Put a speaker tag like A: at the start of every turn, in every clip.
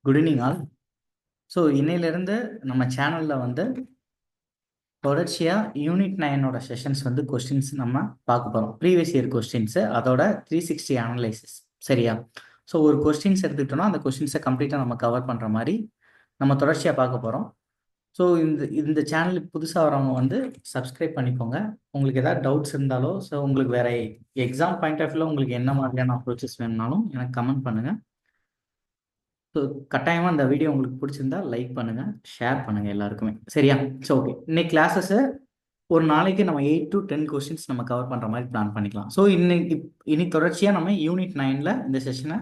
A: Good evening all. So இன்னையிலேருந்து நம்ம சேனலில் வந்து தொடர்ச்சியாக யூனிட் 9ஓட செஷன்ஸ் வந்து கொஸ்டின்ஸ் நம்ம பார்க்க போகிறோம். ப்ரீவியஸ் இயர் கொஸ்டின்ஸு, அதோட 360 அனலைசிஸ். சரியா? ஸோ ஒரு கொஸ்டின்ஸ் எடுத்துக்கிட்டோம்னா அந்த கொஸ்டின்ஸை கம்ப்ளீட்டாக நம்ம கவர் பண்ணுற மாதிரி நம்ம தொடர்ச்சியாக பார்க்க போகிறோம். ஸோ இந்த இந்த சேனலுக்கு புதுசாக வரவங்க வந்து சப்ஸ்கிரைப் பண்ணிக்கோங்க. உங்களுக்கு ஏதாவது டவுட்ஸ் இருந்தாலோ, ஸோ உங்களுக்கு வேறு எக்ஸாம் பாயிண்ட் ஆஃப் வியூவில் உங்களுக்கு என்ன மாதிரியான அப்ரோச்சஸ் வேணும்னாலும் எனக்கு கமெண்ட் பண்ணுங்கள். ஸோ கட்டாயமாக அந்த வீடியோ உங்களுக்கு பிடிச்சிருந்தா லைக் பண்ணுங்கள், ஷேர் பண்ணுங்கள் எல்லாருக்குமே. சரியா? ஸோ ஓகே, இன்னைக்கு கிளாஸஸை ஒரு நாளைக்கு நம்ம 8 to 10 கொஸ்டின்ஸ் நம்ம கவர் பண்ணுற மாதிரி பிளான் பண்ணிக்கலாம். ஸோ இனி தொடர்ச்சியாக நம்ம யூனிட் 9ல் இந்த செஷனை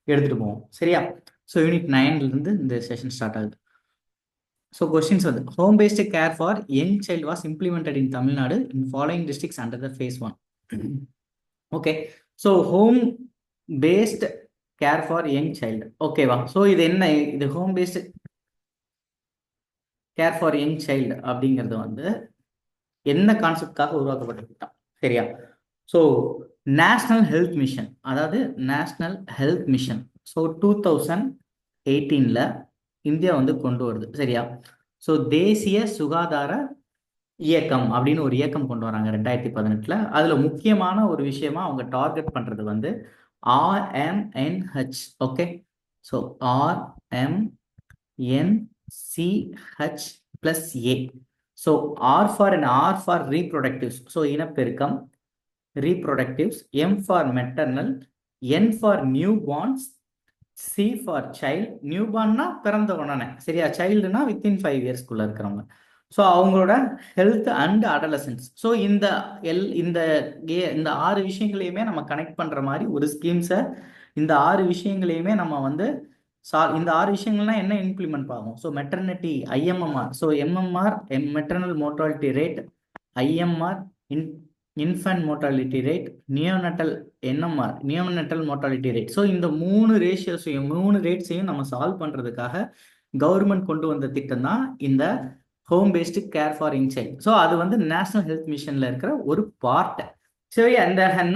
A: எடுத்துகிட்டு போவோம். சரியா? ஸோ யூனிட் 9லேருந்து இந்த செஷன் ஸ்டார்ட் ஆகுது. ஸோ கொஸ்டின்ஸ் வந்து home based care for young child was implemented in Tamil Nadu in following districts under the phase 1. Okay, so home based care for young child. ஓகேவா? ஸோ இது என்ன, இது home based care for young child அப்படிங்கிறது வந்து என்ன கான்செப்டுக்காக உருவாக்கப்பட்ட திட்டம்? சரியா? ஸோ நேஷ்னல் ஹெல்த் மிஷன், அதாவது நேஷ்னல் ஹெல்த் மிஷன் ஸோ 2018ல் இந்தியா வந்து கொண்டு வருது. சரியா? ஸோ தேசிய சுகாதார இயக்கம் அப்படின்னு ஒரு இயக்கம் கொண்டு வராங்க 2018ல். அதில் முக்கியமான ஒரு விஷயமா அவங்க டார்கெட் பண்ணுறது வந்து RMNH. Okay, so RMNCH+A. So R for reproductives, so இனப்பெருக்கம், reproductives, M for maternal, N for newborns, C for child. நியூபார்ன்னா பிறந்த உடனே, சரியா? சைல்டுனா வித்தின் 5 இயர்ஸ்க்குள்ள இருக்கிறவங்க. ஸோ அவங்களோட ஹெல்த் அண்ட் அடலசன்ஸ். ஸோ இந்த இந்த 6 விஷயங்களையுமே நம்ம கனெக்ட் பண்ணுற மாதிரி ஒரு ஸ்கீம்ஸை, இந்த 6 விஷயங்களையுமே நம்ம வந்து இந்த 6 விஷயங்கள்லாம் என்ன இம்ப்ளிமெண்ட் ஆகும்? So maternity, IMMR, so MMR maternal mortality rate, IMR infant mortality rate, neonatal NMR neonatal mortality rate. So இந்த 3 ரேஷியோஸையும் 3 ரேட்ஸையும் நம்ம சால்வ் பண்ணுறதுக்காக கவர்மெண்ட் கொண்டு வந்த திட்டம் தான் இந்த home based care for young child. So அது வந்து நேஷனல் ஹெல்த் மிஷனில் இருக்கிற ஒரு பார்ட். சரி,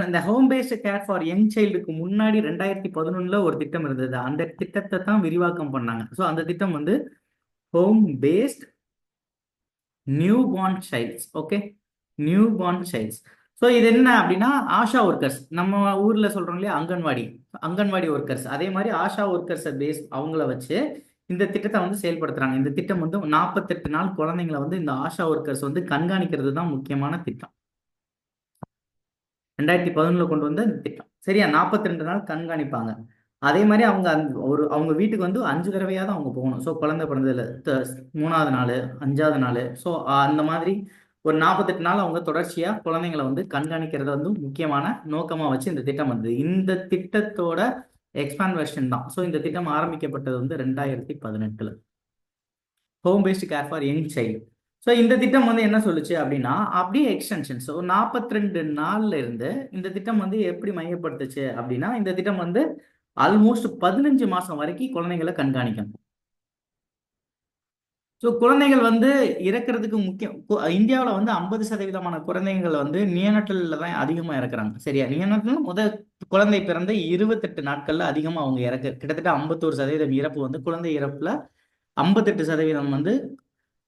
A: இந்த home based care for young சைல்டுக்கு முன்னாடி 2011ல் ஒரு திட்டம் இருந்தது. அந்த திட்டத்தை தான் விரிவாக்கம் பண்ணாங்க. ஸோ அந்த திட்டம் வந்து home based new born child's. Okay, new born child's. So இது என்ன அப்படின்னா, ஆஷா ஒர்க்கர்ஸ், நம்ம ஊரில் சொல்கிறோம் இல்லையா, அங்கன்வாடி ஒர்க்கர்ஸ், அதே மாதிரி ஆஷா ஒர்க்கர்ஸை அவங்கள வச்சு இந்த திட்டத்தை வந்து செயல்படுத்துறாங்க. இந்த திட்டம் வந்து 48 நாள் குழந்தைங்களை வந்து இந்த ஆஷா ஒர்க்கர்ஸ் வந்து கண்காணிக்கிறது தான் முக்கியமான திட்டம். 2011ல் கொண்டு வந்த இந்த திட்டம். சரியா? 42 நாள் கண்காணிப்பாங்க. அதே மாதிரி அவங்க வீட்டுக்கு வந்து 5 தடவையாவது அவங்க போகணும். ஸோ குழந்தை பிறந்ததுல 3ஆவது நாள், 5ஆவது நாள், ஸோ அந்த மாதிரி ஒரு 48 நாள் அவங்க தொடர்ச்சியாக குழந்தைங்களை வந்து கண்காணிக்கிறத வந்து முக்கியமான நோக்கமாக வச்சு இந்த திட்டம் வந்தது. இந்த திட்டத்தோட எக்ஸ்பாண்ட் வெர்ஷன் தான். ஸோ இந்த திட்டம் ஆரம்பிக்கப்பட்டது வந்து 2018ல், home based care for young child. So இந்த திட்டம் வந்து என்ன சொல்லுச்சு அப்படின்னா, அப்படியே எக்ஸ்டென்ஷன். ஸோ 42 நாள்ல இருந்து இந்த திட்டம் வந்து எப்படி மையப்படுத்துச்சு அப்படின்னா, இந்த திட்டம் வந்து ஆல்மோஸ்ட் 15 மாசம் வரைக்கும் குழந்தைங்களை கண்காணிக்கணும். ஸோ குழந்தைகள் வந்து இறக்கிறதுக்கு முக்கியம், இந்தியாவில் வந்து 50% குழந்தைகள் வந்து நியோனட்டலில் தான் அதிகமாக இறக்குறாங்க. சரியா? நியோனட்டல் குழந்தை பிறந்த 28 நாட்களில் அதிகமாக அவங்க கிட்டத்தட்ட 51% இறப்பு வந்து குழந்தை இறப்பில் 58% வந்து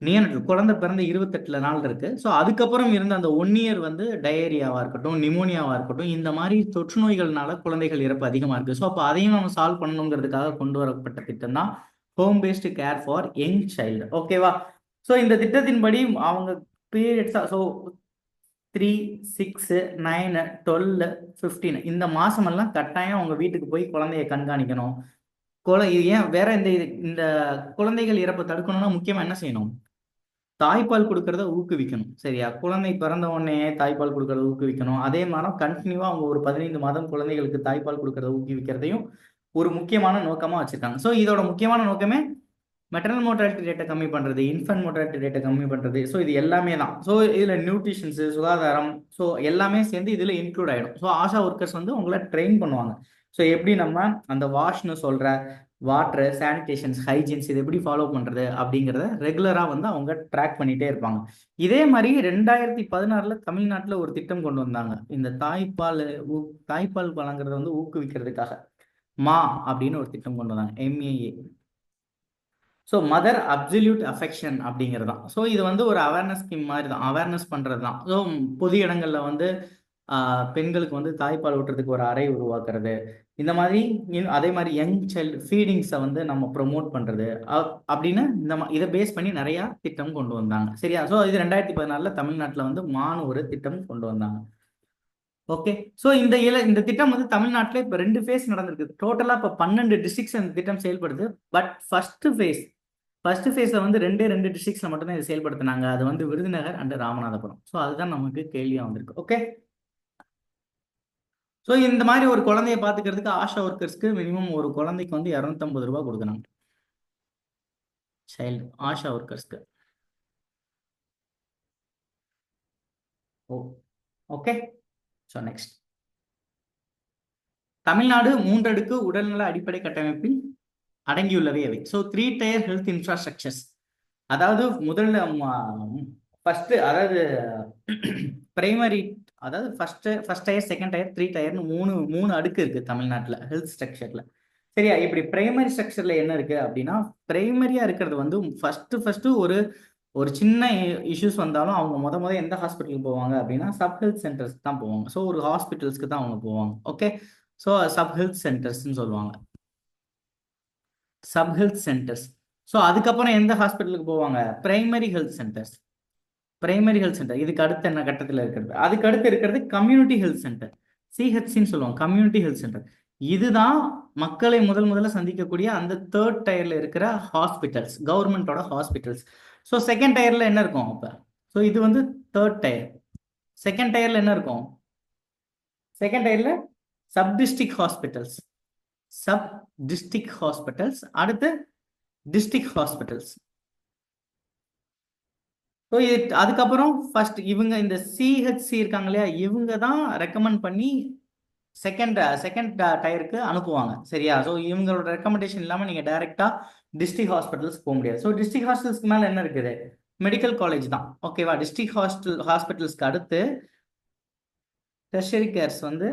A: நியோனட்டல், குழந்தை பிறந்த 28 நாள் இருக்கு. ஸோ அதுக்கப்புறம் இருந்த அந்த 1 இயர் வந்து டயேரியாவாக இருக்கட்டும், நிமோனியாவாக இருக்கட்டும், இந்த மாதிரி தொற்று நோய்கள்னால குழந்தைகள் இறப்பு அதிகமாக இருக்குது. ஸோ அப்போ அதையும் நம்ம சால்வ் பண்ணணுங்கிறதுக்காக கொண்டு வரப்பட்ட திட்டம் தான் home based care for young child. ஓகேவா? ஸோ இந்த திட்டத்தின்படி அவங்க பீரியட்ஸாக, ஸோ 3, 6, 9, 12, 15 இந்த மாசமெல்லாம் கட்டாயம் அவங்க வீட்டுக்கு போய் குழந்தைய கண்காணிக்கணும். இது ஏன் வேற இந்த குழந்தைகள் இறப்பை தடுக்கணும்னா முக்கியமாக என்ன செய்யணும்? தாய்ப்பால் கொடுக்கறத ஊக்குவிக்கணும். சரியா? குழந்தை பிறந்த உடனே தாய்ப்பால் கொடுக்கறத ஊக்குவிக்கணும். அதே மாதிரி கண்டினியூவா அவங்க ஒரு 15 மாதம் குழந்தைகளுக்கு தாய்ப்பால் கொடுக்கறத ஊக்குவிக்கிறதையும் ஒரு முக்கியமான நோக்கமா வச்சிருக்காங்க. ஸோ இதோட முக்கியமான நோக்கமே மெட்டர்னல் மோர்டாலிட்டி ரேட்டை கம்மி பண்றது, இன்ஃபன்ட் மோர்டாலிட்டி ரேட்டை கம்மி பண்றது. ஸோ இது எல்லாமே தான். ஸோ இதுல நியூட்ரிஷன்ஸ், சுகாதாரம், ஸோ எல்லாமே சேர்ந்து இதுல இன்க்ளூட் ஆயிடும். ஸோ ஆஷா ஒர்க்கர்ஸ் வந்து உங்களை ட்ரெயின் பண்ணுவாங்க. ஸோ எப்படி நம்ம அந்த வாஷ்னு சொல்ற வாட்டர், சானிடேஷன்ஸ், ஹைஜீன்ஸ் இது எப்படி ஃபாலோ பண்ணுறது அப்படிங்கிறத ரெகுலராக வந்து அவங்க ட்ராக் பண்ணிகிட்டே இருப்பாங்க. இதே மாதிரி 2016ல் தமிழ்நாட்டில் ஒரு திட்டம் கொண்டு வந்தாங்க. இந்த தாய்ப்பால் வழங்குறத வந்து ஊக்குவிக்கிறதுக்காக மா அப்படின்னு ஒரு திட்டம் கொண்டு வந்தாங்க, MAA. So mother absolute affection அப்படிங்கிறது தான். ஸோ இது வந்து ஒரு அவேர்னஸ் ஸ்கீம் மாதிரி தான், அவேர்னஸ் பண்ணுறது தான். ஸோ பொது இடங்களில் வந்து பெண்களுக்கு வந்து தாய்ப்பால் ஊட்டுறதுக்கு ஒரு அறை உருவாக்குறது, இந்த மாதிரி அதே மாதிரி யங் சைல்டு ஃபீடிங்ஸை வந்து நம்ம ப்ரொமோட் பண்ணுறது அப்படின்னு இதை பேஸ் பண்ணி நிறையா திட்டம் கொண்டு வந்தாங்க. சரியா? ஸோ இது 2014 தமிழ்நாட்டில் வந்து ஒரு திட்டம் கொண்டு வந்தாங்க. ஓகே. ஸோ இந்த திட்டம் வந்து தமிழ்நாட்டில் இப்போ 2 ஃபேஸ் நடந்திருக்கு. டோட்டலாக இப்போ 12 டிஸ்ட்ரிக்ட்ஸ் இந்த திட்டம் செயல்படுது. பட் ஃபர்ஸ்ட் ஃபேஸ்ல வந்து 2 டிஸ்ட்ரிக்ட்ஸ்ல மட்டும்தான் இதை செயல்படுத்தினாங்க. அது வந்து விருதுநகர் அண்ட் ராமநாதபுரம். ஸோ அதுதான் நமக்கு கேள்வியா வந்திருக்கு. ஓகே. ஸோ இந்த மாதிரி ஒரு குழந்தைய பாத்துக்கிறதுக்கு ஆஷா ஒர்க்கர்ஸ்க்கு மினிமம் ஒரு குழந்தைக்கு வந்து 250 ரூபாய் கொடுக்கணும். சைல்டு ஆஷா ஒர்க்கர்ஸ்க்கு. Oh okay. So next, Tamil Nadu 3 அடுக்கு உடல்நல அடிப்படை கட்டமைப்பில் அடங்கியுள்ளவை அவை. So 3 tier health infrastructures. அதாவது முதல்ல ஃபர்ஸ்ட், அதாவது பிரைமரி, அதாவது ஃபர்ஸ்ட் டயர், செகண்ட் டயர், 3 டயர்னு மூணு அடுக்கு இருக்கு தமிழ்நாட்டில் ஹெல்த் ஸ்ட்ரக்சர்ல. சரியா? இப்படி பிரைமரி ஸ்ட்ரக்சர்ல என்ன இருக்கு அப்படின்னா, பிரைமரியா இருக்கிறது வந்து ஃபர்ஸ்ட் ஒரு சின்ன இஷ்யூஸ் வந்தாலும் அவங்க முத எந்த ஹாஸ்பிட்டலுக்கு போவாங்க அப்படின்னா சப் ஹெல்த் சென்டர்ஸ்க்கு தான் போவாங்க. ஸோ ஒரு ஹாஸ்பிட்டல்ஸ்க்கு தான் அவங்க போவாங்க. ஓகே. ஸோ சப் ஹெல்த் சென்டர்ஸ்ன்னு சொல்லுவாங்க, சப் ஹெல்த் சென்டர்ஸ். ஸோ அதுக்கப்புறம் எந்த ஹாஸ்பிட்டலுக்கு போவாங்க? Primary health centres. Primary health centre இதுக்கு அடுத்து என்ன கட்டத்தில் இருக்கிறது? அதுக்கு அடுத்து இருக்கிறது கம்யூனிட்டி ஹெல்த் சென்டர், சிஹெச்சின்னு சொல்லுவாங்க, கம்யூனிட்டி ஹெல்த் சென்டர். இதுதான் மக்களை முதல்ல சந்திக்கக்கூடிய அந்த 3rd டயர்ல இருக்கிற ஹாஸ்பிட்டல்ஸ், கவர்மெண்டோட ஹாஸ்பிட்டல்ஸ். ஸோ செகண்ட் டயர்ல என்ன இருக்கும் அப்ப? ஸோ இது வந்து 3rd டயர். செகண்ட் டயர்ல என்ன இருக்கும்? செகண்ட் டயர்ல sub district hospitals, sub district hospitals, அடுத்து டிஸ்ட்ரிக்ட் ஹாஸ்பிட்டல்ஸ். ஸோ அதுக்கப்புறம் ஃபர்ஸ்ட் இவங்க இந்த சிஹெச்சி இருக்காங்க இல்லையா, இவங்க தான் ரெக்கமெண்ட் பண்ணி செகண்ட் டயருக்கு அனுப்புவாங்க. சரியா? ஸோ இவங்களோட ரெக்கமெண்டேஷன் இல்லாமல் நீங்கள் டைரெக்டாக டிஸ்ட்ரிக்ட் ஹாஸ்பிட்டல்ஸ் போக முடியாது. ஸோ டிஸ்ட்ரிக்ட் ஹாஸ்பிட்டல்ஸ்க்கு மேலே என்ன இருக்குது? மெடிக்கல் காலேஜ் தான். ஓகேவா? டிஸ்ட்ரிக்ட் ஹாஸ்பிட்டல்ஸ்க்கு அடுத்து டெர்ஷரி கேர்ஸ் வந்து,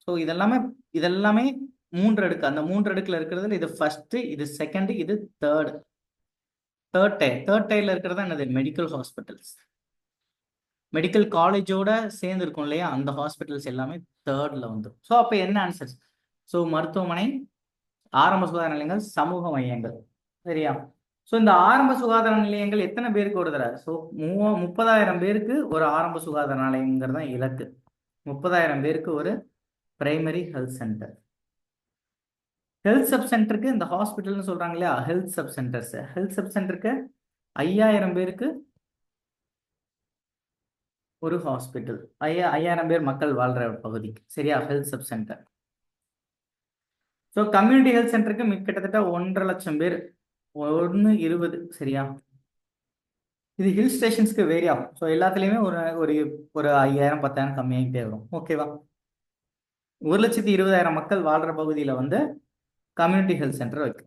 A: ஸோ இதெல்லாமே 3 அடுக்கு. அந்த 3 அடுக்குல இருக்கிறதுல இது ஃபர்ஸ்ட், இது செகண்ட், இது தேர்ட் டயர்ல இருக்கிறது என்னது? Medical hospitals. மெடிக்கல் காலேஜோட சேர்ந்து இருக்கும் இல்லையா, அந்த ஹாஸ்பிட்டல்ஸ் எல்லாமே 3ர்ட்ல வந்துடும். ஸோ அப்போ என்ன ஆன்சர்? ஸோ மருத்துவமனை, ஆரம்ப சுகாதார நிலையங்கள், சமூக மையங்கள். சரியா? ஸோ இந்த ஆரம்ப சுகாதார நிலையங்கள் எத்தனை பேருக்கு ஒரு தடவை? ஸோ 30,000 பேருக்கு ஒரு ஆரம்ப சுகாதார நிலையங்கிறது தான் இலக்கு. 30,000 பேருக்கு ஒரு primary health centre. Health sub சென்டருக்கு இந்த ஹாஸ்பிட்டல்னு சொல்றாங்க இல்லையா, health sub centres. Health sub சென்டருக்கு 5,000 பேருக்கு ஒரு ஹாஸ்பிட்டல். 5,000 பேர் மக்கள் வாழ்ற பகுதிக்கு. சரியா? Health sub centre. So community health சென்டருக்கு கிட்டத்தட்ட 1.5 லட்சம் பேர், 120. சரியா? இது ஹில் ஸ்டேஷன்ஸ்க்கு வேரி ஆகும். ஸோ எல்லாத்துலேயுமே ஒரு ஒரு ஒரு 5,000 10,000 கம்மியாகிட்டே வரும். ஓகேவா? 1,20,000 மக்கள் வாழ்ற பகுதியில் வந்து கம்யூனிட்டி ஹெல்த் சென்டர் இருக்கு.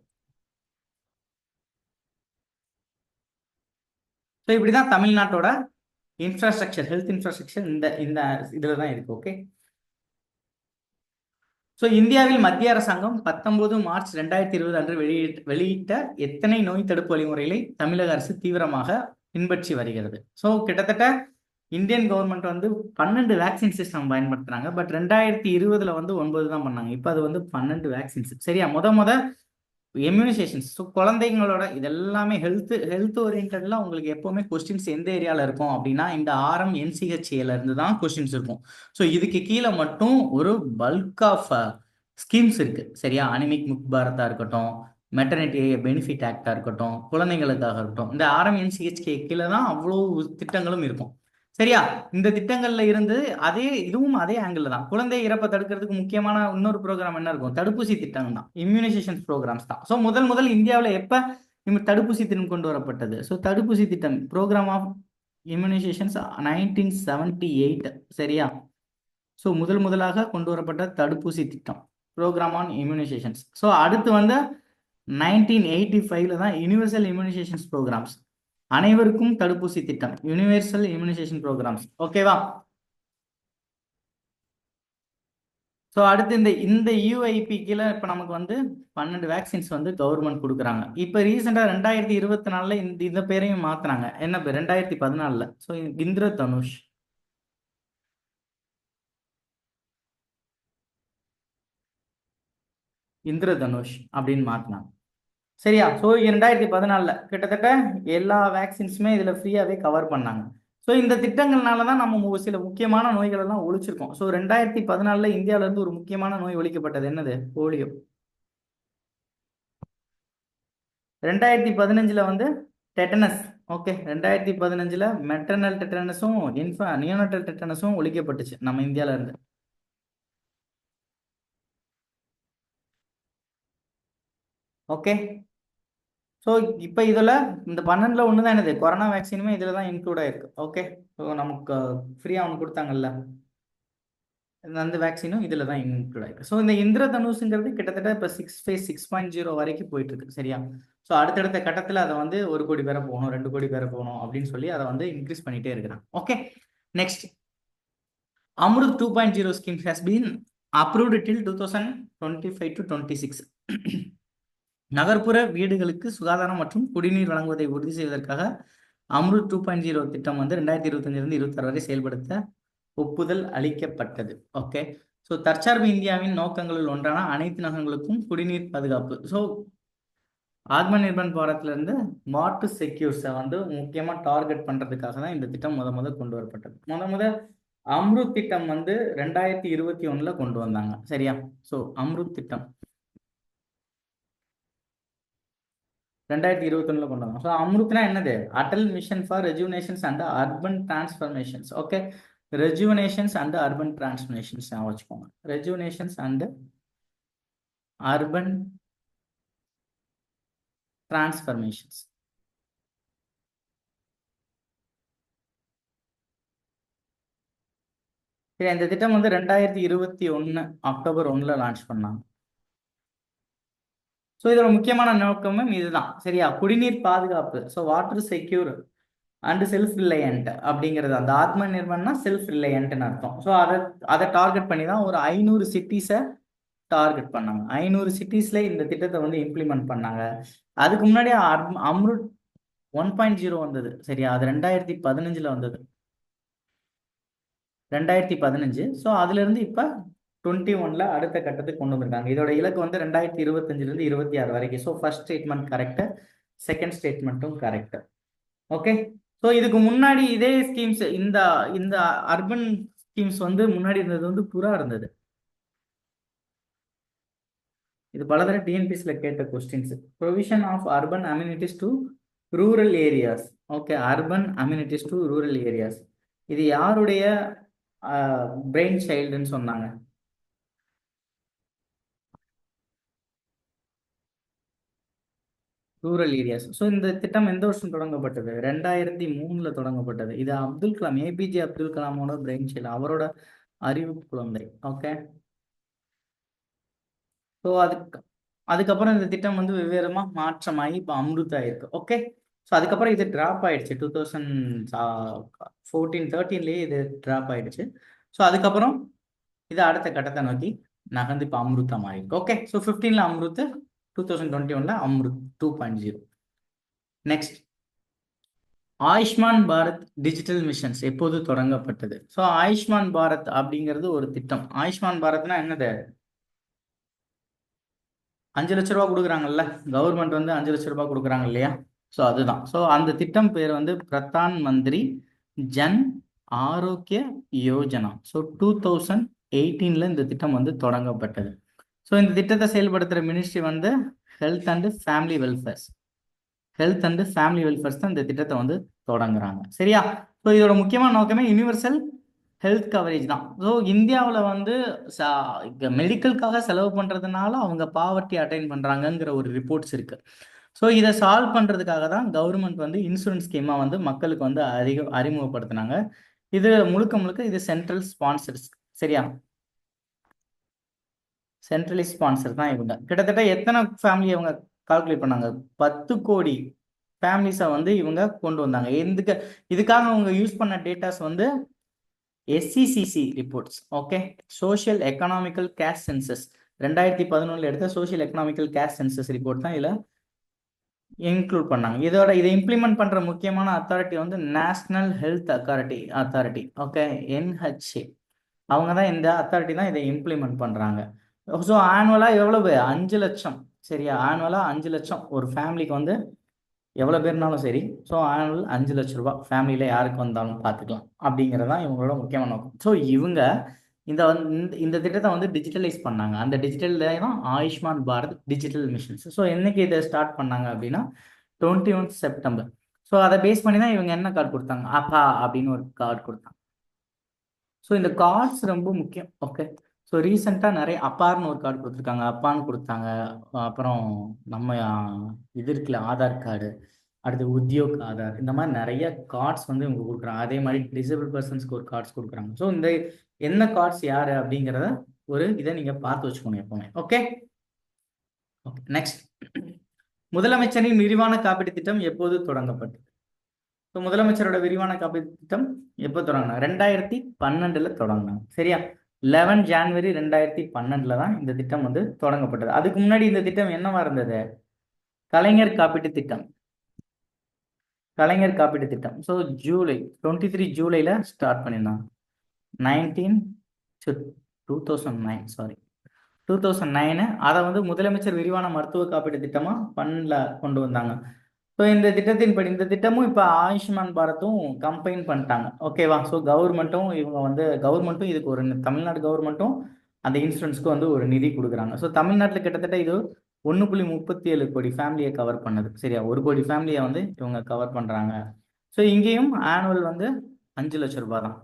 A: ஸோ இப்படிதான் தமிழ்நாட்டோட இன்ஃப்ராஸ்ட்ரக்சர், ஹெல்த் இன்ஃப்ராஸ்ட்ரக்சர் இந்த இதில் தான் இருக்கு. ஓகே. ஸோ இந்தியாவில் மத்திய அரசாங்கம் 19 மார்ச் 2020 அன்று வெளியிட்ட எத்தனை நோய் தடுப்பு வழிமுறைகளை தமிழக அரசு தீவிரமாக பின்பற்றி வருகிறது? ஸோ கிட்டத்தட்ட இந்தியன் கவர்மெண்ட் வந்து 12 வேக்சின் சிஸ்டம் பயன்படுத்துறாங்க. பட் 2020 வந்து 9 தான் பண்ணாங்க. இப்போ அது வந்து 12 வேக்சின்ஸ். சரியா? முத இம்யூனைசேஷன்ஸ். ஸோ குழந்தைங்களோட இதெல்லாமே ஹெல்த் ஓரியன்டெல்லாம் உங்களுக்கு எப்போவுமே கொஸ்டின்ஸ் எந்த ஏரியாவில் இருக்கும் அப்படின்னா, இந்த NCHAல இருந்து தான் கொஸ்டின்ஸ் இருக்கும். ஸோ இதுக்கு கீழே மட்டும் ஒரு பல்க் ஆஃப் ஸ்கீம்ஸ் இருக்கு. சரியா? அனிமிக் முக்த் பாரதா இருக்கட்டும், மெட்டர்னிட்டி பெனிஃபிட் ஆக்டா இருக்கட்டும், குழந்தைங்களுக்காக இருக்கட்டும், இந்த NCHK கீழே தான் அவ்வளோ திட்டங்களும் இருக்கும். சரியா? இந்த திட்டங்கள்ல இருந்து இதுவும் அதே ஆங்கிள் தான். குழந்தை இறப்பை தடுக்கிறதுக்கு முக்கியமான இன்னொரு ப்ரோக்ராம் என்ன இருக்கும்? தடுப்பூசி திட்டம் தான், இம்யூனைசேஷன் ப்ரோக்ராம்ஸ் தான். ஸோ முதல் இந்தியாவில் எப்ப தடுப்பூசி திட்டம் கொண்டு வரப்பட்டது? ஸோ தடுப்பூசி திட்டம், ப்ரோக்ராம் ஆஃப் இம்யூனைசேஷன்ஸ் 1978. சரியா? ஸோ முதலாக கொண்டு வரப்பட்ட தடுப்பூசி திட்டம், ப்ரோக்ராம் ஆன் இம்யூனைசேஷன்ஸ். ஸோ அடுத்து வந்து 1985ல தான் யூனிவர்சல் இம்யூனைசேஷன்ஸ் ப்ரோக்ராம்ஸ், அனைவருக்கும் தடுப்பூசி திட்டம், யூனிவர்சல் இம்யூனைசேஷன் ப்ரோக்ராம்ஸ். ஓகேவா? ஸோ அடுத்து இந்த யூஐபி கீழே இப்போ நமக்கு வந்து 12 வேக்சின்ஸ் வந்து கவர்மெண்ட் கொடுக்குறாங்க. இப்போ ரீசெண்டாக 2024 இந்த பேரையும் மாத்துறாங்க. என்ன பேர்? 2014. ஸோ இந்திரதனுஷ். இந்திரதனுஷ் அப்படின்னு மாத்தினாங்க. சரியா? ஸோ 2014 கிட்டத்தட்ட எல்லா வேக்சின்ஸுமே இதில் ஃப்ரீயாகவே கவர் பண்ணாங்க. ஸோ இந்த திட்டங்கள்னால தான் நம்ம சில முக்கியமான நோய்கள் எல்லாம் ஒழிச்சிருக்கோம். ஸோ 2014 இந்தியாவிலேருந்து ஒரு முக்கியமான நோய் ஒழிக்கப்பட்டது. என்னது? போலியோ. 2015 வந்து டெட்டனஸ். ஓகே, 2015 மெட்டர்னல் டெட்டனஸும் நியோனட்டல் டெட்டனஸும் ஒழிக்கப்பட்டுச்சு நம்ம இந்தியால இருந்து. ஓகே, ஸோ இப்போ இதில் இந்த 12ல் ஒன்று தான் என்னது? கொரோனா வேக்சினுமே இதில் தான் இன்க்ளூட் ஆயிருக்கு. ஓகே, ஸோ நமக்கு ஃப்ரீயாக ஒன்று கொடுத்தாங்கல்ல, அந்த வேக்சினும் இதில் தான் இன்க்ளூட் ஆயிருக்கு. ஸோ இந்த இந்திரதனுஷுங்கிறது கிட்டத்தட்ட இப்போ 6.0 வரைக்கும் போயிட்டு இருக்கு. சரியா? ஸோ அடுத்தடுத்த கட்டத்தில் அதை வந்து 1 கோடி பேரை போகணும், 2 கோடி பேரை போகணும் அப்படின்னு சொல்லி அதை வந்து இன்க்ரீஸ் பண்ணிட்டே இருக்கிறாங்க. Okay, next. Amrut 2.0 scheme has been approved till 2025 to 26. நகர்ப்புற வீடுகளுக்கு சுகாதாரம் மற்றும் குடிநீர் வழங்குவதை உறுதி செய்வதற்காக அம்ருத் 2.0 திட்டம் வந்து 2025 26 வரை செயல்படுத்த ஒப்புதல் அளிக்கப்பட்டது. ஓகே, ஸோ தற்சார்பு இந்தியாவின் நோக்கங்களில் ஒன்றான அனைத்து நகரங்களுக்கும் குடிநீர் பாதுகாப்பு. ஸோ ஆத்ம நிர்பர் பாரத்ல இருந்து வாட்டர் செக்யூர்ஸை வந்து முக்கியமாக டார்கெட் பண்றதுக்காக தான் இந்த திட்டம் முத கொண்டு வரப்பட்டது. முத அம்ருத் திட்டம் வந்து 2021 கொண்டு வந்தாங்க. சரியா? ஸோ அம்ருத் திட்டம் 2021 கொண்டு வந்தாங்க. ஸோ அம்ருத்னா என்னது? Atal mission for rejuvenations and urban transformations. Okay, rejuvenations and urban transformations வச்சுக்கோங்க. Rejuvenations and urban transformations. சரி, இந்த திட்டம் வந்து 2021 அக்டோபர் 1 லான்ச் பண்ணாங்க. ஸோ இதோட முக்கியமான நோக்கமும் இதுதான். சரியா? குடிநீர் பாதுகாப்பு. So water secure and self reliant அப்படிங்கிறது, அந்த ஆத்ம நிர்பர்னா செல்ஃப் ரிலையன்ட்னு அர்த்தம். ஸோ அதை டார்கெட் பண்ணி தான் ஒரு 500 சிட்டிஸை டார்கெட் பண்ணாங்க. 500 சிட்டிஸ்ல இந்த திட்டத்தை வந்து இம்ப்ளிமெண்ட் பண்ணாங்க. அதுக்கு முன்னாடி அம்ருத் 1.0 வந்தது. சரியா? அது 2015 வந்தது. 2015. ஸோ அதுல இருந்து இப்ப 21 அடுத்த கட்டத்துக்கு கொண்டு வந்திருக்காங்க. இதோட இலக்கு வந்து 2025 26 வரைக்கும். So first statement correct, second ஸ்டேட்மெண்ட்டும் கரெக்ட். ஓகே, ஸோ இதுக்கு முன்னாடி இதே ஸ்கீம்ஸ், இந்த இந்த அர்பன் ஸ்கீம்ஸ் வந்து முன்னாடி இருந்தது வந்து புறா இருந்தது. இது பல தடவை டிஎன்பிஎஸ்ல கேட்ட questions. Provision of urban amenities to rural areas. Okay, urban amenities to rural areas. இது யாருடைய பிரெயின் சைல்டுன்னு சொன்னாங்க? Rural areas. ஸோ இந்த திட்டம் எந்த வருஷம் தொடங்கப்பட்டது? 2003 தொடங்கப்பட்டது. இது அப்துல் கலாம், ஏபிஜே அப்துல் கலாமோட பிரெயின் சைல்டு, அவரோட அறிவு குழந்தை. ஓகே, ஸோ அதுக்கப்புறம் இந்த திட்டம் வந்து வெவ்வேறுமா மாற்றமாகி இப்போ அம்ருத் ஆயிருக்கு. ஓகே, ஸோ அதுக்கப்புறம் இது டிராப் ஆயிடுச்சு. 2013 இது டிராப் ஆயிடுச்சு. ஸோ அதுக்கப்புறம் இது அடுத்த கட்டத்தை நோக்கி நகர்ந்து இப்போ அம்ருத்தா மாறிருக்கு. Okay, so 15 Amrut, 2021 Amrut 2.0. Next, Ayushman Bharat digital missions எப்போது தொடங்கப்பட்டது? ஸோ ஆயுஷ்மான் பாரத் அப்படிங்கிறது ஒரு திட்டம். ஆயுஷ்மான் பாரத்னா என்னது? 5 லட்ச ரூபா கொடுக்குறாங்கல்ல, கவர்மெண்ட் வந்து 5 லட்ச ரூபாய் கொடுக்குறாங்க இல்லையா? ஸோ அதுதான். ஸோ அந்த திட்டம் பேர் வந்து பிரதான் மந்திரி ஜன் ஆரோக்கிய யோஜனா. ஸோ 2018 இந்த திட்டம் வந்து தொடங்கப்பட்டது. ஸோ இந்த திட்டத்தை செயல்படுத்துகிற மினிஸ்ட்ரி வந்து health and family welfares. Health and family welfares தான் இந்த திட்டத்தை வந்து தொடங்குறாங்க. சரியா? ஸோ இதோட முக்கியமான நோக்கமே யூனிவர்சல் ஹெல்த் கவரேஜ் தான். ஸோ இந்தியாவில் வந்து மெடிக்கலுக்காக செலவு பண்ணுறதுனால அவங்க பாவர்ட்டி அட்டைன் பண்ணுறாங்கங்கிற ஒரு ரிப்போர்ட்ஸ் இருக்கு. ஸோ இதை சால்வ் பண்ணுறதுக்காக தான் கவர்மெண்ட் வந்து இன்சூரன்ஸ் ஸ்கீமாக வந்து மக்களுக்கு வந்து அறிமுகப்படுத்தினாங்க. இது முழுக்க இது சென்ட்ரல் ஸ்பான்சர்ஸ். சரியா? சென்ட்ரலி ஸ்பான்சர் தான் இவங்க. கிட்டத்தட்ட எத்தனை ஃபேமிலி அவங்க கால்குலேட் பண்ணாங்க? 10 கோடி ஃபேமிலிஸை வந்து இவங்க கொண்டு வந்தாங்க. இதுக்காக அவங்க யூஸ் பண்ண டேட்டாஸ் வந்து SECC reports. Okay, social economical caste census 2011 எடுத்த social economical caste census report தான் இதில் இன்க்ளூட் பண்ணாங்க. இதை இம்ப்ளிமெண்ட் பண்ற முக்கியமான அத்தாரிட்டி வந்து national health authority. Okay, NHA. அவங்க தான் இந்த அத்தாரிட்டி தான் இதை இம்ப்ளிமெண்ட் பண்றாங்க. ஸோ ஆனுவலா எவ்வளவு? 5 லட்சம். சரியா, ஆனுவலா 5 லட்சம் ஒரு ஃபேமிலிக்கு வந்து எவ்வளோ பேர்னாலும் சரி. ஸோ ஆனுவல் 5 லட்ச ரூபா ஃபேமிலியில் யாருக்கு வந்தாலும் பார்த்துக்கலாம் அப்படிங்கிறது தான் இவங்களோட முக்கியமான நோக்கம். ஸோ இவங்க இந்த திட்டத்தை வந்து டிஜிட்டலைஸ் பண்ணாங்க. அந்த டிஜிட்டல் தான் Ayushman Bharat digital missions. So என்னைக்கு இதை ஸ்டார்ட் பண்ணாங்க அப்படின்னா 21 செப்டம்பர். ஸோ அதை பேஸ் பண்ணி தான் இவங்க என்ன கார்டு கொடுத்தாங்க? அப்பா அப்படின்னு ஒரு கார்டு கொடுத்தாங்க. ஸோ இந்த கார்ட்ஸ் ரொம்ப முக்கியம். ஓகே, ஸோ ரீசெண்டாக நிறைய அப்பான்னு ஒரு கார்டு கொடுத்துருக்காங்க, அப்பான்னு கொடுத்தாங்க. அப்புறம் நம்ம இது இருக்குல்ல, ஆதார் கார்டு, அடுத்து உத்தியோக் ஆதார், இந்த மாதிரி நிறைய கார்ட்ஸ் வந்து இவங்க கொடுக்குறாங்க. அதே மாதிரி டிசேபிள் பர்சன்ஸ்க்கு ஒரு கார்ட்ஸ் கொடுக்குறாங்க. ஸோ இந்த என்ன கார்ட்ஸ் யாரு அப்படிங்கிறத ஒரு இதை நீங்க பார்த்து வச்சுக்கோங்க எப்பவுமே. Okay okay, next. முதலமைச்சரின் விரிவான காப்பீட்டு திட்டம் எப்போது தொடங்கப்பட்டது? ஸோ முதலமைச்சரோட விரிவான காப்பீட்டு திட்டம் எப்போ தொடங்கினாங்க? 2012 தொடங்கினாங்க. சரியா, 11 ஜான்வரி 2012 தான் இந்த திட்டம் வந்து தொடங்கப்பட்டது. அதுக்கு முன்னாடி இந்த திட்டம் என்னவா இருந்தது? கலைஞர் காப்பீட்டு திட்டம். கலைஞர் காப்பீட்டு திட்டம். ஸோ ஜூலை 23 ஜூலைல ஸ்டார்ட் பண்ணியிருந்தாங்க. 2009 அதை வந்து முதலமைச்சர் விரிவான மருத்துவ காப்பீட்டு திட்டமா கொண்டு வந்தாங்க. ஸோ இந்த திட்டத்தின்படி இந்த திட்டமும் இப்போ ஆயுஷ்மான் பாரத்தும் கம்பைன் பண்ணிட்டாங்க. ஓகேவா? ஸோ கவர்மெண்ட்டும் இதுக்கு ஒரு தமிழ்நாடு கவர்மெண்ட்டும் அந்த இன்சூரன்ஸ்க்கு வந்து ஒரு நிதி கொடுக்குறாங்க. ஸோ தமிழ்நாட்டில் கிட்டத்தட்ட இது 1.37 கோடி ஃபேமிலியை கவர் பண்ணுது. சரியா, 1 கோடி ஃபேமிலியை வந்து இவங்க கவர் பண்றாங்க. ஸோ இங்கேயும் ஆனுவல் வந்து 5 லட்சம் ரூபாய் தான்.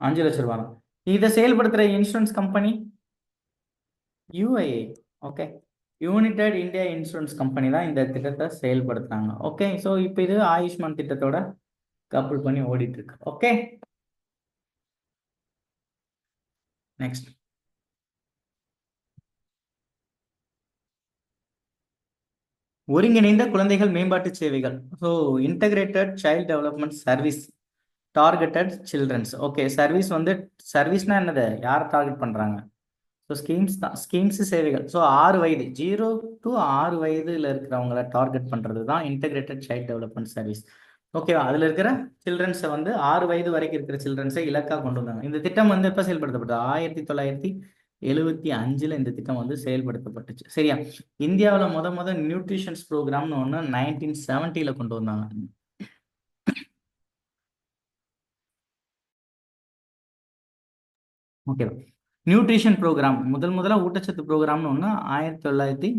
A: 5 லட்சம் ரூபாய் தான். இதை செயல்படுத்துற insurance company UIA. Okay, United India insurance company தான் இந்த திட்டத்தை செயல்படுத்துறாங்க. ஓகே, ஸோ இப்போ இது ஆயுஷ்மான் திட்டத்தோட கப்பல் பண்ணி ஓடிட்டு இருக்கு. Okay, next. ஒருங்கிணைந்த குழந்தைகள் மேம்பாட்டு சேவைகள். So integrated child development service targeted childrens. Okay, சர்வீஸ்னா என்னது? யார் டார்கெட் பண்றாங்க? ஸோ ஸ்கீம்ஸ் சேவைகள். ஸோ 6 வயது 0 to 6 வயதுல இருக்கிறவங்கள டார்கெட் பண்றது தான் இன்டகிரேட்டட் சைல்ட் டெவலப்மெண்ட் சர்வீஸ். ஓகேவா? அதுல இருக்கிற சில்ட்ரன்ஸை வந்து 6 வயது வரைக்கும் இருக்கிற சில்ட்ரன்ஸை இலக்கா கொண்டு வந்தாங்க. இந்த திட்டம் வந்து எப்ப செயல்படுத்தப்பட்டது? 1975 இந்த திட்டம் வந்து செயல்படுத்தப்பட்டுச்சு. சரியா, இந்தியாவில் முத நியூட்ரிஷன்ஸ் ப்ரோக்ராம்னு ஒன்று 1970 கொண்டு வந்தாங்க. ஓகேவா? நியூட்ரிஷன் ப்ரோக்ராம் முதல்ல ஊட்டச்சத்து ப்ரோக்ராம்னு ஒன்று 1970.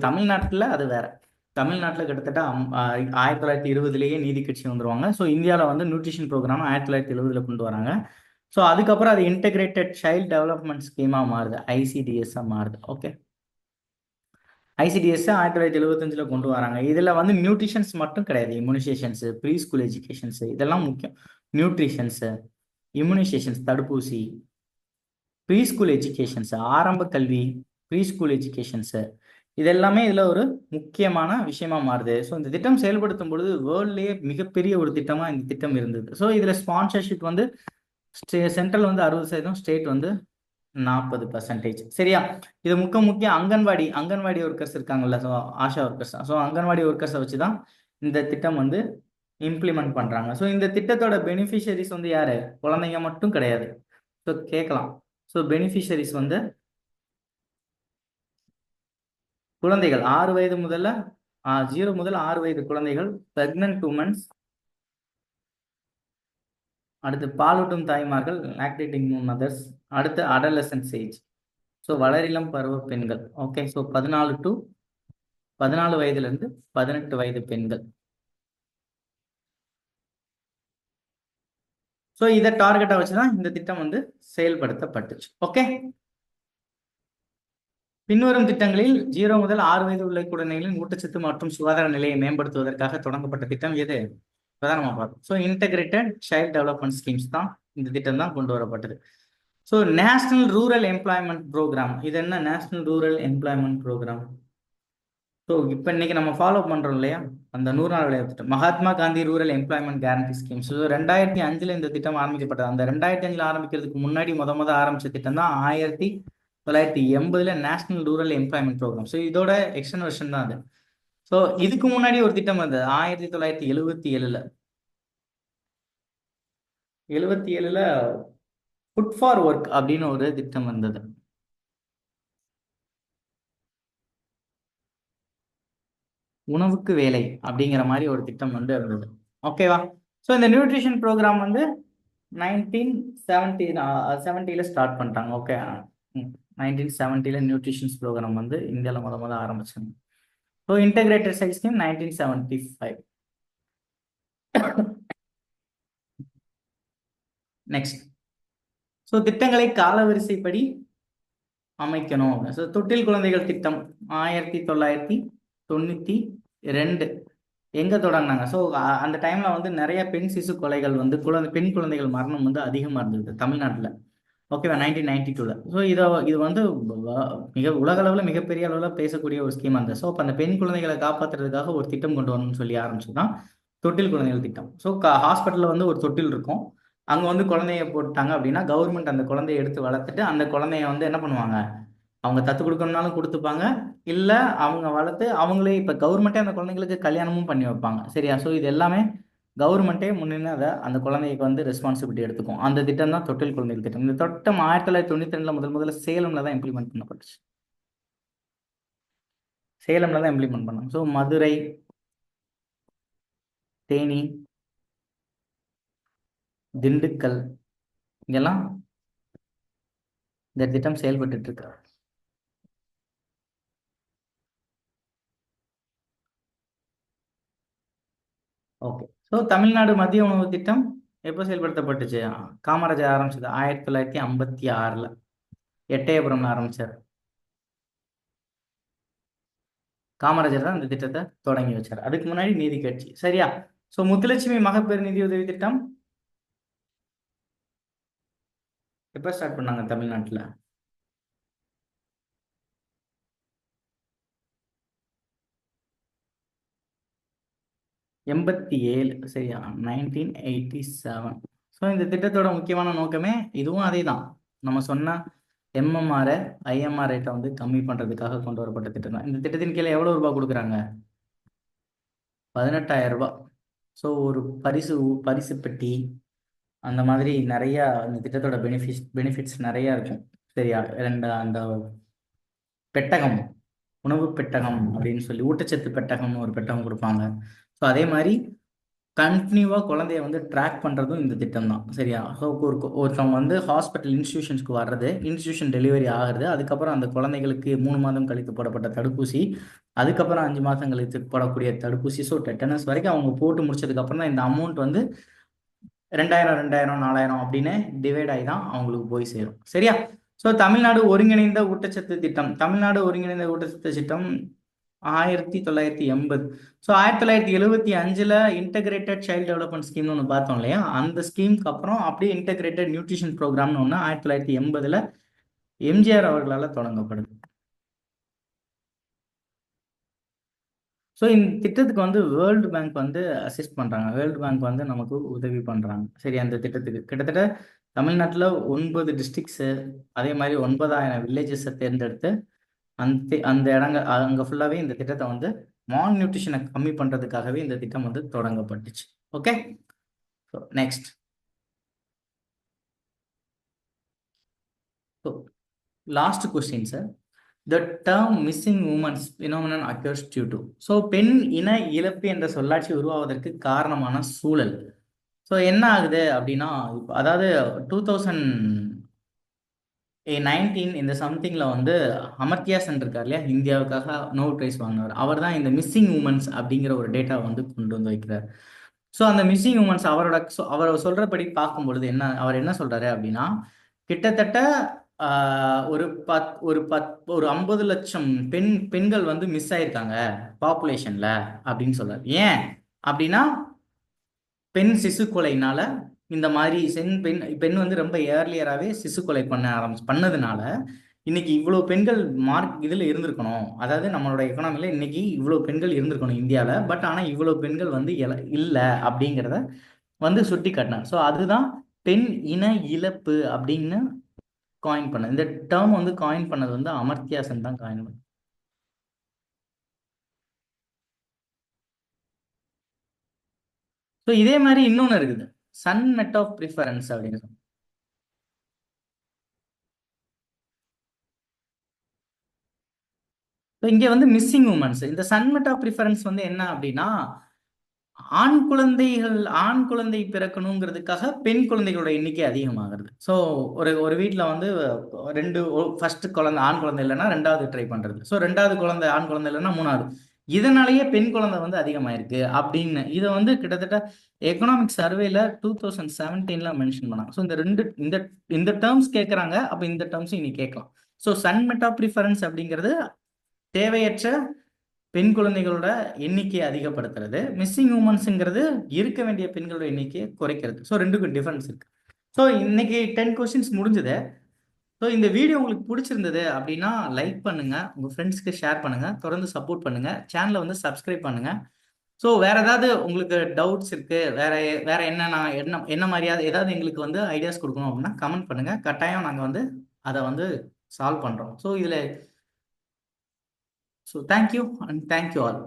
A: தமிழ்நாட்டில் அது வேற. தமிழ்நாட்டில் கிட்டத்தட்ட 1920 நீதி கட்சி வந்துருவாங்க. ஸோ இந்தியாவில் வந்து நியூட்ரிஷன் ப்ரோக்ராம் 1970 கொண்டு வராங்க. ஸோ அதுக்கப்புறம் அது இன்டெகிரேட்டட் சைல்ட் டெவலப்மெண்ட் ஸ்கீமாக மாறுது, ICDS மாறுது. ஓகே, ICDS 1975 கொண்டு வராங்க. இதில் வந்து நியூட்ரிஷன்ஸ் மட்டும் கிடையாது, இம்யூனைசேஷன்ஸ், ப்ரீ ஸ்கூல் எஜுகேஷன்ஸ் இதெல்லாம் முக்கியம். நியூட்ரிஷன்ஸ், இம்யூனைசேஷன்ஸ் தடுப்பூசி, ப்ரீ ஸ்கூல் எஜுகேஷன்ஸ் ஆரம்ப கல்வி, ப்ரீ ஸ்கூல் எஜுகேஷன்ஸு இதெல்லாமே இதில் ஒரு முக்கியமான விஷயமா மாறுது. ஸோ இந்த திட்டம் செயல்படுத்தும் பொழுது வேர்ல்ட்லேயே மிகப்பெரிய ஒரு திட்டமாக இந்த திட்டம் இருந்தது. ஸோ இதில் ஸ்பான்சர்ஷிப் வந்து சென்ட்ரல் வந்து 60%, ஸ்டேட் வந்து 40%. சரியா, இது முக்கியம். அங்கன்வாடி ஒர்க்கர்ஸ் இருக்காங்கல்ல, so ASHA workers. So anganwadi ஒர்க்கர்ஸை வச்சு தான் இந்த திட்டம் வந்து இம்ப்ளிமெண்ட் பண்ணுறாங்க. ஸோ இந்த திட்டத்தோட பெனிஃபிஷரிஸ் வந்து யாரு? குழந்தைங்க மட்டும் கிடையாது. ஸோ கேட்கலாம். ஸோ பெனிஃபிஷரிஸ் வந்து குழந்தைகள் 6 வயது முதல்ல 0 முதல் 6 வயது குழந்தைகள், பிரெக்னன்ட் உமன்ஸ், அடுத்து பாலூட்டும் தாய்மார்கள், லாக்டேட்டிங் மதர்ஸ், அடுத்து அடலசன்ஸ் ஏஜ், ஸோ வளரிளம் பருவ பெண்கள். ஓகே, ஸோ 14 வயதுலேருந்து 18 வயது பெண்கள். ஸோ இதை டார்கெட்டை வச்சு தான் இந்த திட்டம் வந்து செயல்படுத்தப்பட்டுச்சு. ஓகே, பின்வரும் திட்டங்களில் 0 முதல் 6 வயது உள்ள குழந்தைகளின் ஊட்டச்சத்து மற்றும் சுகாதார நிலையை மேம்படுத்துவதற்காக தொடங்கப்பட்ட திட்டம் எது? பிரதானமா பார்க்கும். So integrated child development schemes தான் இந்த திட்டம் தான் கொண்டு வரப்பட்டது. So national rural employment programme. இது என்ன national rural employment programme? So இப்போ இன்னைக்கு நம்ம ஃபாலோ பண்றோம் இல்லையா, அந்த 100 நாள் வேலை திட்டம், Mahatma Gandhi rural employment guarantee scheme. So 2005 இந்த திட்டம் ஆரம்பிக்கப்பட்டது. அந்த 2005 ஆரம்பிக்கிறதுக்கு முன்னாடி முத ஆரம்பிச்ச திட்டம் தான் 1980 national rural employment programme. So இதோட எக்ஸ்டன் வெர்ஷன் தான் அது. ஸோ இதுக்கு முன்னாடி ஒரு திட்டம் வந்தது 1977. 77ல ஃபுட் ஃபார் ஒர்க் அப்படின்னு ஒரு திட்டம் வந்தது. உணவுக்கு வேலை அப்படிங்கிற மாதிரி ஒரு திட்டம் வந்து இருந்தது. ஓகேவா? ஸோ இந்த நியூட்ரிஷன் ப்ரோக்ராம் வந்து 1970 ஸ்டார்ட் பண்ணிட்டாங்க. ஓகே, 1970 நியூட்ரிஷன்ஸ் ப்ரோக்ராம் வந்து இந்தியாவில் முத ஆரம்பிச்சாங்க. So integrated child scheme 1975. Next, so திட்டங்களை காலவரிசைப்படி அமைக்கணும். ஸோ தொட்டில் குழந்தைகள் திட்டம் 1992 எங்க தொடங்கினாங்க? ஸோ அந்த டைம்ல வந்து நிறைய பெண் சிசு கொலைகள் வந்து பெண் குழந்தைகள் மரணம் வந்து அதிகமா இருந்தது தமிழ்நாட்டில். ஓகேவா? 1992ல. ஸோ இது வந்து மிக உலக அளவில் மிகப்பெரிய அளவில் பேசக்கூடிய ஒரு ஸ்கீம் அந்த. ஸோ அப்போ அந்த பெண் குழந்தைகளை காப்பாற்றுறதுக்காக ஒரு திட்டம் கொண்டு வரணும்னு சொல்லி ஆரம்பிச்சுதான் தொட்டில் குழந்தைகள் திட்டம். ஸோ ஹாஸ்பிட்டலில் வந்து ஒரு தொட்டில் இருக்கும். அங்கே வந்து குழந்தைய போட்டாங்க அப்படின்னா கவர்மெண்ட் அந்த குழந்தைய எடுத்து வளர்த்துட்டு அந்த குழந்தைய வந்து என்ன பண்ணுவாங்க, அவங்க தத்து கொடுக்கணும்னாலும் கொடுத்துப்பாங்க, இல்லை அவங்க வளர்த்து அவங்களே இப்போ கவர்மெண்ட்டே அந்த குழந்தைங்களுக்கு கல்யாணமும் பண்ணி வைப்பாங்க. சரியா? ஸோ இது எல்லாமே கவர்மெண்ட்டே முன்னின்று அதை அந்த குழந்தைக்கு வந்து ரெஸ்பான்சிபிலிட்டி எடுத்துக்கும். அந்த திட்டம் தான் தொட்டில் குழந்தைகள் திட்டம். இந்த திட்டம் 1992 முதல்ல சேலம்ல தான் இம்ப்ளிமெண்ட் பண்ணப்பட்டுச்சு. சேலம்ல தான் இம்ப்ளிமெண்ட் பண்ணாங்க. ஸோ மதுரை, தேனி, திண்டுக்கல் இங்கெல்லாம் இந்த திட்டம் செயல்பட்டு இருக்கு. ஓகே. ஸோ தமிழ்நாடு மதிய உணவு திட்டம் எப்போ செயல்படுத்தப்பட்டுச்சு? காமராஜர் ஆரம்பிச்சது 1956. எட்டயபுரம்ல ஆரம்பிச்சார். காமராஜர் தான் இந்த திட்டத்தை தொடங்கி வச்சார். அதுக்கு முன்னாடி நீதி கட்சி. சரியா? ஸோ முத்துலட்சுமி மகப்பேறு நிதி உதவி திட்டம் எப்போ ஸ்டார்ட் பண்ணாங்க தமிழ்நாட்டில்? 87. சரியா? 1987. ஸோ இந்த திட்டத்தோட முக்கியமான நோக்கமே இதுவும் அதே தான். நம்ம சொன்ன எம்எம்ஆரை ஐஎம்ஆர் ரேட்டை வந்து கம்மி பண்ணுறதுக்காக கொண்டு வரப்பட்ட திட்டம் தான். இந்த திட்டத்தின் கீழே எவ்வளோ ரூபாய் கொடுக்குறாங்க? 18,000 ரூபாய். ஸோ ஒரு பரிசு பெட்டி அந்த மாதிரி நிறைய இந்த திட்டத்தோட பெனிஃபிட்ஸ் நிறைய இருக்கும். சரியா? அந்த பெட்டகம், உணவு பெட்டகம் அப்படின்னு சொல்லி ஊட்டச்சத்து பெட்டகம்னு ஒரு பெட்டகம் கொடுப்பாங்க. ஸோ அதே மாதிரி கண்டினியூவாக குழந்தைய வந்து ட்ராக் பண்ணுறதும் இந்த திட்டம் தான். சரியா? ஸோ ஒருத்தவங்க வந்து ஹாஸ்பிட்டல் இன்ஸ்டியூஷன்ஸ்க்கு வர்றது, இன்ஸ்டியூஷன் டெலிவரி ஆகிறது, அதுக்கப்புறம் அந்த குழந்தைகளுக்கு 3 மாதம் கழித்து போடப்பட்ட தடுப்பூசி, அதுக்கப்புறம் 5 மாதம் கழித்து போடக்கூடிய தடுப்பூசி, ஸோ டெட்டனஸ் வரைக்கும் அவங்க போட்டு முடிச்சதுக்கப்புறம் தான் இந்த அமௌண்ட் வந்து 2000 2000 4000 அப்படின்னு டிவைட் ஆகி தான் அவங்களுக்கு போய் சேரும். சரியா? ஸோ தமிழ்நாடு ஒருங்கிணைந்த ஊட்டச்சத்து திட்டம். தமிழ்நாடு ஒருங்கிணைந்த ஊட்டச்சத்து திட்டம் 1980. ஸோ 1975 இன்டகிரேட்டட் சைல்டு டெவலப்மெண்ட் ஸ்கீம்னு ஒன்று பார்த்தோம் இல்லையா, அந்த ஸ்கீமுக்கு அப்புறம் அப்படியே இன்டகிரேட்டட் நியூட்ரிஷன் ப்ரோக்ராம்னு ஒன்று 1980 எம்ஜிஆர் அவர்களால் தொடங்கப்படுது. ஸோ இந்த திட்டத்துக்கு வந்து வேர்ல்டு பேங்க் வந்து அசிஸ்ட் பண்ணுறாங்க. வேர்ல்டு பேங்க் வந்து நமக்கு உதவி பண்ணுறாங்க. சரி, அந்த திட்டத்துக்கு கிட்டத்தட்ட தமிழ்நாட்டில் 9 டிஸ்ட்ரிக்ஸு, அதே மாதிரி 9000 வில்லேஜஸை தேர்ந்தெடுத்து அந்த இடங்க அங்கே ஃபுல்லாகவே இந்த திட்டத்தை வந்து மால் நியூட்ரிஷனை கம்மி பண்ணுறதுக்காகவே இந்த திட்டம் வந்து தொடங்கப்பட்டுச்சு. Okay. So next, so last question sir. The term missing women's phenomenon occurs due to. So பெண் இன இழப்பு என்ற சொல்லாட்சி உருவாவதற்கு காரணமான சூழல். ஸோ என்ன ஆகுது அப்படின்னா, அதாவது 2019 இந்த சம்திங்கில் வந்து அமர்த்தியா சென் இருக்கார் இல்லையா, இந்தியாவுக்காக நோபல் பிரைஸ் வாங்கினவர், அவர் தான் இந்த மிஸ்ஸிங் உமன்ஸ் அப்படிங்கிற ஒரு டேட்டா வந்து கொண்டு வந்து வைக்கிறார். ஸோ அந்த மிஸ்ஸிங் உமன்ஸ் அவர் சொல்றபடி பார்க்கும்பொழுது அவர் என்ன சொல்றாரு அப்படின்னா, கிட்டத்தட்ட ஒரு 50 லட்சம் பெண்கள் வந்து மிஸ் ஆயிருக்காங்க பாப்புலேஷன்ல அப்படின்னு சொல்றாரு. ஏன் அப்படின்னா, பெண் சிசு கொலைனால இந்த மாதிரி பெண் வந்து ரொம்ப ஏர்லியராகவே சிசு கொலை பண்ணதுனால இன்னைக்கு இவ்வளவு பெண்கள் இதுல இருந்திருக்கணும், அதாவது நம்மளோட எக்கனாமில இன்னைக்கு இவ்வளவு பெண்கள் இருந்திருக்கணும் இந்தியால, பட் ஆனா இவ்வளவு பெண்கள் வந்து இல்ல அப்படிங்கிறத வந்து சுட்டி காட்டினார். ஸோ அதுதான் பெண் இன இழப்பு அப்படின்னு காயின் பண்ணது. இந்த டேர்ம் வந்து காயின் பண்ணது வந்து அமர்த்தியா சென் தான் காயின் பண்ணது. ஸோ இதே மாதிரி இன்னொன்னு இருக்குது, சன் மெட் ஆஃப் ப்ரிஃபரன்ஸ் அப்படின்னு. ஸோ இங்க வந்து மிஸ்ஸிங் உமன்ஸ், இந்த சன் மெட் ஆஃப் ப்ரிஃபரன்ஸ் வந்து என்ன அப்படின்னா, ஆண் குழந்தை பிறக்கணுங்கிறதுக்காக பெண் குழந்தைகளோட எண்ணிக்கை அதிகமாகிறது. ஸோ ஒரு ஒரு வீட்டில் வந்து ரெண்டு, ஃபர்ஸ்ட் குழந்தை ஆண் குழந்தை இல்லைன்னா ரெண்டாவது ட்ரை பண்றது, ஸோ ரெண்டாவது குழந்தை ஆண் குழந்தை இல்லைன்னா மூணாவது, இதனாலேயே பெண் குழந்தை வந்து அதிகமாயிருக்கு அப்படின்னு இதை வந்து கிட்டத்தட்ட எக்கனாமிக் சர்வேல 2017 மென்ஷன் பண்ணாங்க. ஸோ இந்த ரெண்டு இந்த இந்த டேர்ம்ஸ் கேட்குறாங்க, அப்போ இந்த டேர்ம்ஸும் இனி கேட்கலாம். ஸோ சன் மெட்டா ப்ரிஃபரன்ஸ் அப்படிங்கிறது தேவையற்ற பெண் குழந்தைகளோட எண்ணிக்கையை அதிகப்படுத்துறது, மிஸ்ஸிங் உமன்ஸுங்கிறது இருக்க வேண்டிய பெண்களோட எண்ணிக்கையை குறைக்கிறது. ஸோ ரெண்டுக்கும் டிஃபரன்ஸ் இருக்கு. ஸோ இன்னைக்கு 10 கொஸ்டின்ஸ் முடிஞ்சது. ஸோ இந்த வீடியோ உங்களுக்கு பிடிச்சிருந்தது அப்படின்னா லைக் பண்ணுங்க, உங்க ஃப்ரெண்ட்ஸ்க்கு ஷேர் பண்ணுங்க, தொடர்ந்து சப்போர்ட் பண்ணுங்க, சேனலை வந்து சப்ஸ்கிரைப் பண்ணுங்க. ஸோ வேற ஏதாவது உங்களுக்கு டவுட்ஸ் இருக்கு, வேற வேற என்ன மாதிரியாவது ஏதாவது எங்களுக்கு வந்து ஐடியாஸ் கொடுக்கணும் அப்படின்னா கமெண்ட் பண்ணுங்க, கட்டாயம் நாங்கள் வந்து அதை வந்து சால்வ் பண்றோம். ஸோ இதுல தேங்க்யூ அண்ட் தேங்க்யூ ஆல்.